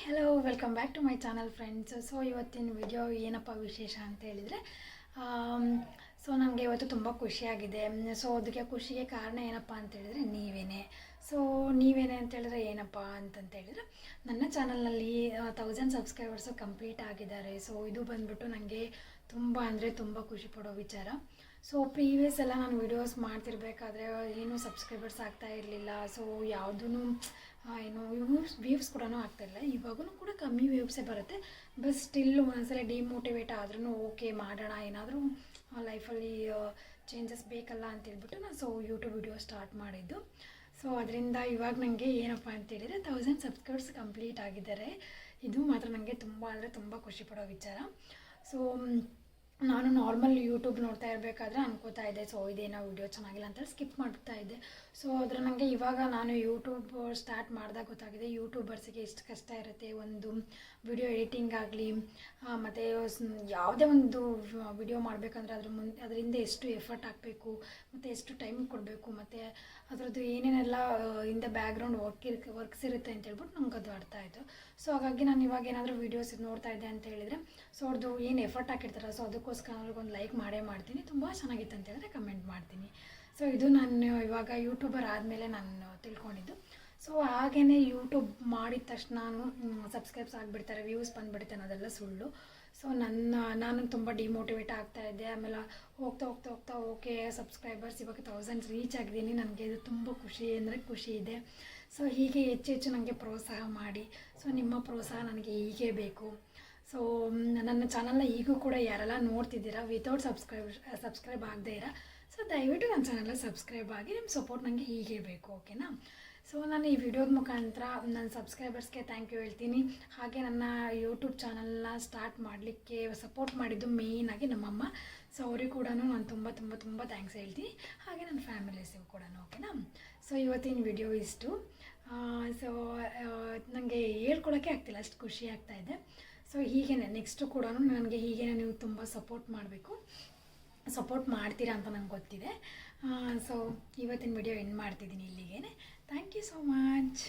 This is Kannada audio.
Hello welcome back to my channel friends. So ಇವತ್ತಿನ ವಿಡಿಯೋ ಏನಪ್ಪ ವಿಶೇಷ ಅಂತ ಹೇಳಿದರೆ, ಸೊ ನನಗೆ ಇವತ್ತು ತುಂಬ ಖುಷಿಯಾಗಿದೆ. ಸೊ ಅದಕ್ಕೆ ಖುಷಿಗೆ ಕಾರಣ ಏನಪ್ಪ ಅಂತ ಹೇಳಿದರೆ ನೀವೇನೆ. ಸೊ ನೀವೇನೆ ಅಂತ ಹೇಳಿದ್ರೆ ಏನಪ್ಪ ಅಂತಂತೇಳಿದರೆ, ನನ್ನ ಚಾನಲ್ನಲ್ಲಿ 1000 ಸಬ್ಸ್ಕ್ರೈಬರ್ಸು ಕಂಪ್ಲೀಟ್ ಆಗಿದ್ದಾರೆ. ಸೊ ಇದು ಬಂದ್ಬಿಟ್ಟು ನನಗೆ ತುಂಬ ಅಂದರೆ ತುಂಬ ಖುಷಿ ಪಡೋ ವಿಚಾರ. ಸೊ ಪ್ರೀವಿಯಸ್ ಎಲ್ಲ ನಾನು ವೀಡಿಯೋಸ್ ಮಾಡ್ತಿರ್ಬೇಕಾದ್ರೆ ಏನೂ ಸಬ್ಸ್ಕ್ರೈಬರ್ಸ್ ಆಗ್ತಾ ಇರಲಿಲ್ಲ. ಸೊ ಯಾವುದೂ ಏನು ವ್ಯೂವ್ಸ್ ಕೂಡ ಆಗ್ತಾಯಿಲ್ಲ. ಇವಾಗೂ ಕೂಡ ಕಮ್ಮಿ ವ್ಯೂವ್ಸೇ ಬರುತ್ತೆ. ಬಟ್ ಸ್ಟಿಲ್ ಒಂದೊಂದ್ಸಲ ಡಿಮೋಟಿವೇಟ್ ಆದ್ರೂ ಓಕೆ ಮಾಡೋಣ, ಏನಾದರೂ ಲೈಫಲ್ಲಿ ಚೇಂಜಸ್ ಬೇಕಲ್ಲ ಅಂತೇಳ್ಬಿಟ್ಟು ನಾನು ಯೂಟ್ಯೂಬ್ ವಿಡಿಯೋ ಸ್ಟಾರ್ಟ್ ಮಾಡಿದ್ದು. ಸೊ ಅದರಿಂದ ಇವಾಗ ನನಗೆ ಏನಪ್ಪ ಅಂತೇಳಿದರೆ 1000 ಸಬ್ಸ್ಕ್ರೈಬರ್ಸ್ ಕಂಪ್ಲೀಟ್ ಆಗಿದ್ದಾರೆ. ಇದು ಮಾತ್ರ ನನಗೆ ತುಂಬ ಅಂದರೆ ತುಂಬ ಖುಷಿ ಪಡೋ ವಿಚಾರ. ಸೊ ನಾನು ನಾರ್ಮಲ್ ಯೂಟ್ಯೂಬ್ ನೋಡ್ತಾ ಇರಬೇಕಾದ್ರೆ ಅನ್ಕೋತಾ ಇದ್ದೆ, ಸೊ ಇದೇನೋ ವಿಡಿಯೋ ಚೆನ್ನಾಗಿಲ್ಲ ಅಂತೇಳಿ ಸ್ಕಿಪ್ ಮಾಡ್ತಾ ಇದ್ದೆ. ಸೊ ಅದ್ರ ನನಗೆ ಇವಾಗ ನಾನು ಯೂಟ್ಯೂಬ್ ಸ್ಟಾರ್ಟ್ ಮಾಡಿದಾಗ ಗೊತ್ತಾಗಿದೆ ಯೂಟ್ಯೂಬರ್ಸಿಗೆ ಎಷ್ಟು ಕಷ್ಟ ಇರುತ್ತೆ. ಒಂದು ವಿಡಿಯೋ ಎಡಿಟಿಂಗ್ ಆಗಲಿ, ಮತ್ತು ಯಾವುದೇ ಒಂದು ವಿಡಿಯೋ ಮಾಡಬೇಕಂದ್ರೆ ಅದರಿಂದ ಎಷ್ಟು ಎಫರ್ಟ್ ಹಾಕಬೇಕು, ಮತ್ತು ಎಷ್ಟು ಟೈಮ್ ಕೊಡಬೇಕು, ಮತ್ತು ಅದರದ್ದು ಏನೇನೆಲ್ಲ ಹಿಂದೆ ಬ್ಯಾಕ್ಗ್ರೌಂಡ್ ವರ್ಕ್ಸ್ ಇರುತ್ತೆ ಅಂತ ಹೇಳ್ಬಿಟ್ಟು ನಂಗೆ ಅದು ಅರ್ಥ ಆಯಿತು. ಸೊ ಹಾಗಾಗಿ ನಾನು ಇವಾಗ ಏನಾದರೂ ವೀಡಿಯೋಸ್ ನೋಡ್ತಾ ಇದ್ದೆ ಅಂತ ಹೇಳಿದರೆ, ಸೊ ಅವ್ರದ್ದು ಏನು ಎಫರ್ಟ್ ಹಾಕಿರ್ತಾರೆ, ಸೊ ಅದಕ್ಕೋಸ್ಕರ ಅವ್ರಿಗೊಂದು ಲೈಕ್ ಮಾಡೇ ಮಾಡ್ತೀನಿ. ತುಂಬ ಚೆನ್ನಾಗಿತ್ತು ಅಂತ ಹೇಳಿದ್ರೆ ಕಮೆಂಟ್ ಮಾಡ್ತೀನಿ. ಸೊ ಇದು ನಾನು ಇವಾಗ ಯೂಟ್ಯೂಬರ್ ಆದಮೇಲೆ ನಾನು ತಿಳ್ಕೊಂಡಿದ್ದು. ಸೊ ಹಾಗೆಯೇ ಯೂಟ್ಯೂಬ್ ಮಾಡಿದ ತಕ್ಷಣ ಸಬ್ಸ್ಕ್ರೈಬ್ಸ್ ಆಗಿಬಿಡ್ತಾರೆ, ವ್ಯೂಸ್ ಬಂದುಬಿಡುತ್ತೆ ಅನ್ನೋದೆಲ್ಲ ಸುಳ್ಳು. ಸೊ ನಾನು ತುಂಬ ಡಿಮೋಟಿವೇಟ್ ಆಗ್ತಾಯಿದ್ದೆ. ಆಮೇಲೆ ಹೋಗ್ತಾ ಓಕೆ ಸಬ್ಸ್ಕ್ರೈಬರ್ಸ್ ಇವಾಗ 1000 ರೀಚ್ ಆಗಿದ್ದೀನಿ, ನನಗೆ ಇದು ತುಂಬ ಖುಷಿ ಅಂದರೆ ಖುಷಿ ಇದೆ. ಸೊ ಹೀಗೆ ಹೆಚ್ಚು ನನಗೆ ಪ್ರೋತ್ಸಾಹ ಮಾಡಿ. ಸೊ ನಿಮ್ಮ ಪ್ರೋತ್ಸಾಹ ನನಗೆ ಹೀಗೆ ಬೇಕು. ಸೊ ನನ್ನ ಚಾನಲ್ನ ಈಗೂ ಕೂಡ ಯಾರೆಲ್ಲ ನೋಡ್ತಿದ್ದೀರಾ ವಿತೌಟ್ ಸಬ್ಸ್ಕ್ರೈಬ್ ಆಗದೇ ಇರ, ಸೊ ದಯವಿಟ್ಟು ನನ್ನ ಚಾನಲ್ನ ಸಬ್ಸ್ಕ್ರೈಬ್ ಆಗಿ. ನಿಮ್ಮ ಸಪೋರ್ಟ್ ನನಗೆ ಹೀಗೆ ಬೇಕು, ಓಕೆನಾ? ಸೊ ನಾನು ಈ ವಿಡಿಯೋದ ಮುಖಾಂತರ ನನ್ನ ಸಬ್ಸ್ಕ್ರೈಬರ್ಸ್ಗೆ ಥ್ಯಾಂಕ್ ಯು ಹೇಳ್ತೀನಿ. ಹಾಗೆ ನನ್ನ ಯೂಟ್ಯೂಬ್ ಚಾನಲ್ನ ಸ್ಟಾರ್ಟ್ ಮಾಡಲಿಕ್ಕೆ ಸಪೋರ್ಟ್ ಮಾಡಿದ್ದು ಮೇಯ್ನಾಗಿ ನಮ್ಮಮ್ಮ. ಸೊ ಅವ್ರಿಗೆ ಕೂಡ ನಾನು ತುಂಬ ಥ್ಯಾಂಕ್ಸ್ ಹೇಳ್ತೀನಿ. ಹಾಗೆ ನನ್ನ ಫ್ಯಾಮಿಲೀಸಿಗೂ ಕೂಡ, ಓಕೆನಾ? ಸೊ ಇವತ್ತಿನ ವಿಡಿಯೋ ಇಷ್ಟು. ಸೊ ನನಗೆ ಹೇಳ್ಕೊಳಕ್ಕೆ ಆಗ್ತಿಲ್ಲ, ಅಷ್ಟು ಖುಷಿ ಆಗ್ತಾಯಿದೆ. ಸೊ ಹೀಗೇ ನೆಕ್ಸ್ಟು ಕೂಡ ನನಗೆ ಹೀಗೇ ನೀವು ತುಂಬ ಸಪೋರ್ಟ್ ಮಾಡಬೇಕು. ಸಪೋರ್ಟ್ ಮಾಡ್ತೀರಾ ಅಂತ ನಂಗೆ ಗೊತ್ತಿದೆ. ಸೊ ಇವತ್ತಿನ ವಿಡಿಯೋ ಎಂಡ್ ಮಾಡ್ತಿದ್ದೀನಿ ಇಲ್ಲಿಗೇ. Thank you so much.